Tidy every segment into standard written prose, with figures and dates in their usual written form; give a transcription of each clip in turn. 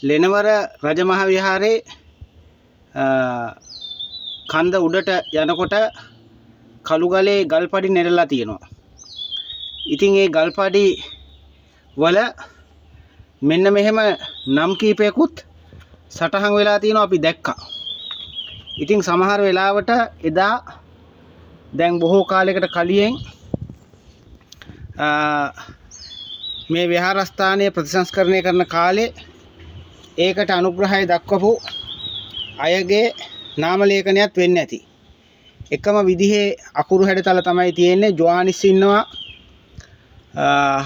ලෙනවර රජමහා විහාරේ කන්ද උඩට යනකොට කළුගලේ ගල්පඩි නෙරලා තියෙනවා. ඉතින් ඒ ගල්පඩි වල මෙන්න මෙහෙම නම් කීපයකුත් සටහන් වෙලා තියෙනවා අපි දැක්කා. ඉතින් සමහර වෙලාවට එදා දැන් බොහෝ කාලයකට කලින් මේ විහාරස්ථානය ප්‍රතිසංස්කරණය කරන කාලේ ඒකට අනුග්‍රහය දක්වපු අයගේ නාම ලේඛනයක් වෙන්න ඇති. එකම විදිහේ අකුරු හැඩතල තමයි තියෙන්නේ. ජොආනිස් ඉන්නවා,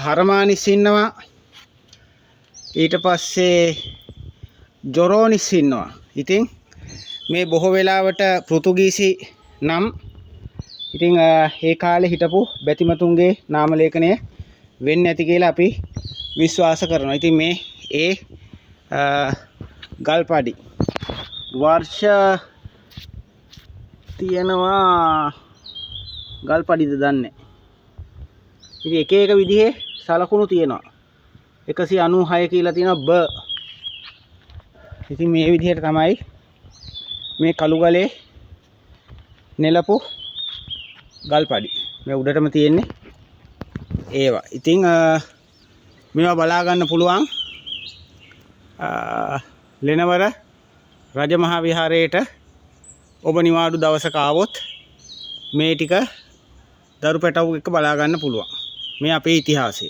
හර්මානිස් ඉන්නවා, ඊට පස්සේ ජොරෝනිස් ඉන්නවා. ඉතින් මේ බොහෝ වෙලාවට පෘතුගීසි නම් ඉතින් ඒ කාලේ හිටපු බැතිමතුන්ගේ නාම ලේඛනය වෙන්න ඇති කියලා අපි විශ්වාස කරනවා. ඉතින් මේ ඒ ගල්පඩි වර්ෂ තියෙනවා ගල්පඩිද දන්නේ. ඉතින් එක එක විදිහේ සලකුණු තියෙනවා. 196 කියලා තියෙනවා බ. ඉතින් මේ විදිහට තමයි මේ කළුගලේ නෙලපු ගල්පඩි. මේ උඩටම තියෙන්නේ ඒවා. ඉතින් මේවා බලා ගන්න පුළුවන් ලෙනවර රජමහා විහාරයට ඔබ නිවාඩු දවසක ආවොත් මේ ටික දරු පැටවු එක්ක බලා ගන්න පුළුවන්. මේ අපේ ඉතිහාසය.